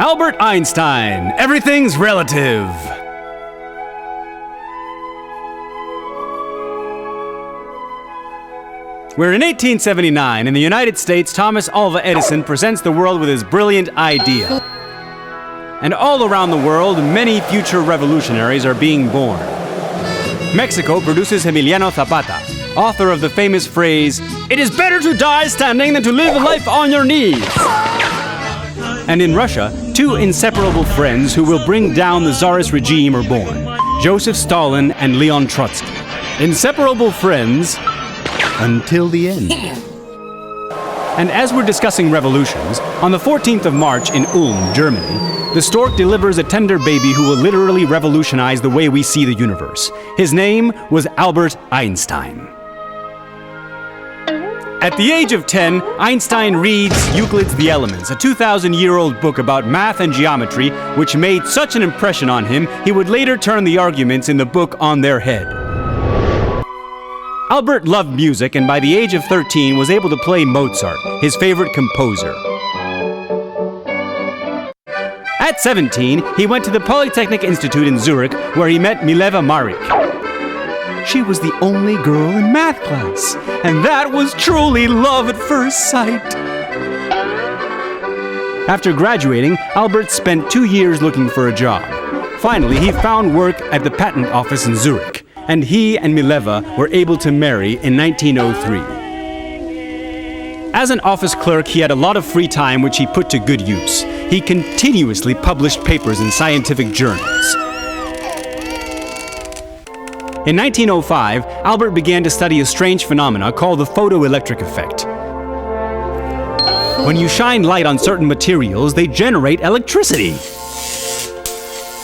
Albert Einstein, everything's relative. We're in 1879. In the United States, Thomas Alva Edison presents the world with his brilliant idea. And all around the world, many future revolutionaries are being born. Mexico produces Emiliano Zapata, author of the famous phrase, "It is better to die standing than to live life on your knees." And in Russia, two inseparable friends who will bring down the Tsarist regime are born, Joseph Stalin and Leon Trotsky. Inseparable friends until the end. And as we're discussing revolutions, on the 14th of March in Ulm, Germany, the stork delivers a tender baby who will literally revolutionize the way we see the universe. His name was Albert Einstein. At the age of 10, Einstein reads Euclid's The Elements, a 2,000-year-old book about math and geometry, which made such an impression on him, he would later turn the arguments in the book on their head. Albert loved music, and by the age of 13 was able to play Mozart, his favorite composer. At 17, he went to the Polytechnic Institute in Zurich, where he met Mileva Maric. She was the only girl in math class, and that was truly love at first sight. After graduating, Albert spent 2 years looking for a job. Finally, he found work at the patent office in Zurich, and he and Mileva were able to marry in 1903. As an office clerk, he had a lot of free time which he put to good use. He continuously published papers in scientific journals. In 1905, Albert began to study a strange phenomena called the photoelectric effect. When you shine light on certain materials, they generate electricity.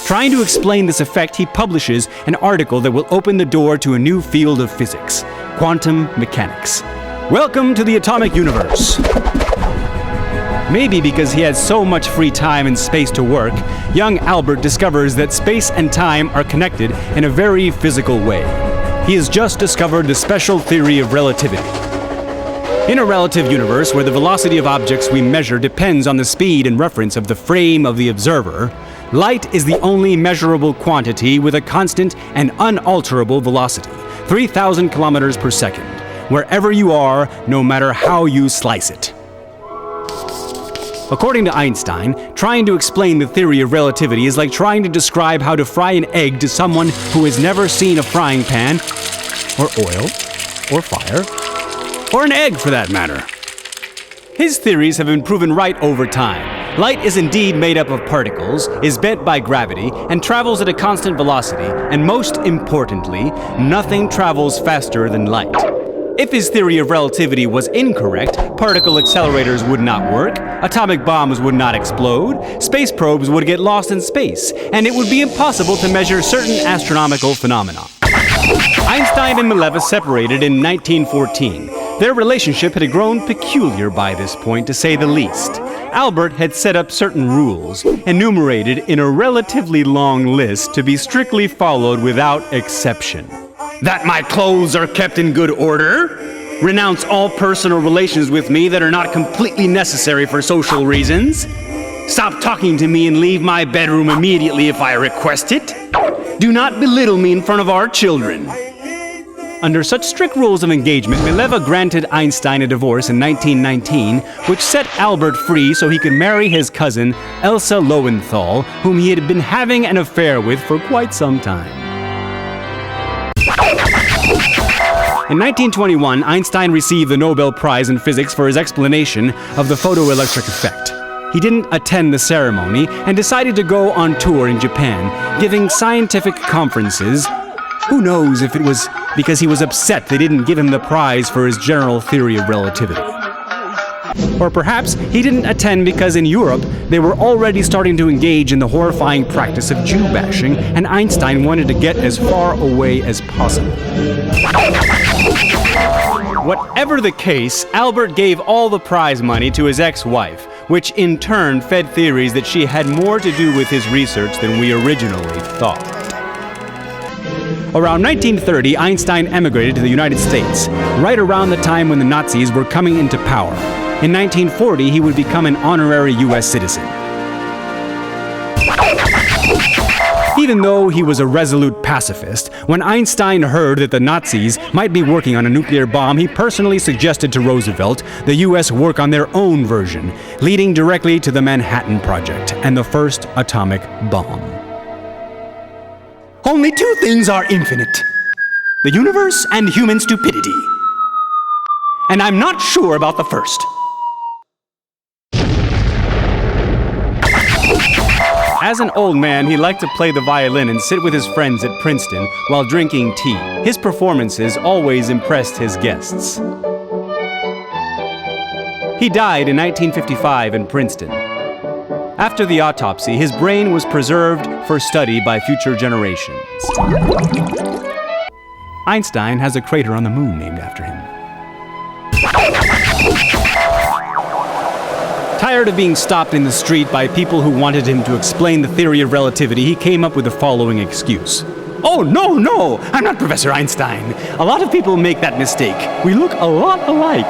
Trying to explain this effect, he publishes an article that will open the door to a new field of physics, quantum mechanics. Welcome to the atomic universe. Maybe because he had so much free time and space to work, young Albert discovers that space and time are connected in a very physical way. He has just discovered the special theory of relativity. In a relative universe where the velocity of objects we measure depends on the speed and reference of the frame of the observer, light is the only measurable quantity with a constant and unalterable velocity, 3,000 kilometers per second, wherever you are, no matter how you slice it. According to Einstein, trying to explain the theory of relativity is like trying to describe how to fry an egg to someone who has never seen a frying pan, or oil, or fire, or an egg for that matter. His theories have been proven right over time. Light is indeed made up of particles, is bent by gravity, and travels at a constant velocity, and most importantly, nothing travels faster than light. If his theory of relativity was incorrect, particle accelerators would not work, atomic bombs would not explode, space probes would get lost in space, and it would be impossible to measure certain astronomical phenomena. Einstein and Mileva separated in 1914. Their relationship had grown peculiar by this point, to say the least. Albert had set up certain rules, enumerated in a relatively long list to be strictly followed without exception. That my clothes are kept in good order, renounce all personal relations with me that are not completely necessary for social reasons, stop talking to me and leave my bedroom immediately if I request it, do not belittle me in front of our children. Under such strict rules of engagement, Mileva granted Einstein a divorce in 1919, which set Albert free so he could marry his cousin, Elsa Lowenthal, whom he had been having an affair with for quite some time. In 1921, Einstein received the Nobel Prize in Physics for his explanation of the photoelectric effect. He didn't attend the ceremony and decided to go on tour in Japan, giving scientific conferences. Who knows if it was because he was upset they didn't give him the prize for his general theory of relativity. Or perhaps he didn't attend because in Europe they were already starting to engage in the horrifying practice of Jew bashing, and Einstein wanted to get as far away as possible. Whatever the case, Albert gave all the prize money to his ex-wife, which in turn fed theories that she had more to do with his research than we originally thought. Around 1930, Einstein emigrated to the United States, right around the time when the Nazis were coming into power. In 1940, he would become an honorary U.S. citizen. Even though he was a resolute pacifist, when Einstein heard that the Nazis might be working on a nuclear bomb, he personally suggested to Roosevelt the U.S. work on their own version, leading directly to the Manhattan Project and the first atomic bomb. Only two things are infinite: the universe and human stupidity. And I'm not sure about the first. As an old man, he liked to play the violin and sit with his friends at Princeton while drinking tea. His performances always impressed his guests. He died in 1955 in Princeton. After the autopsy, his brain was preserved for study by future generations. Einstein has a crater on the moon named after him. Tired of being stopped in the street by people who wanted him to explain the theory of relativity, he came up with the following excuse. Oh, no, I'm not Professor Einstein. A lot of people make that mistake. We look a lot alike.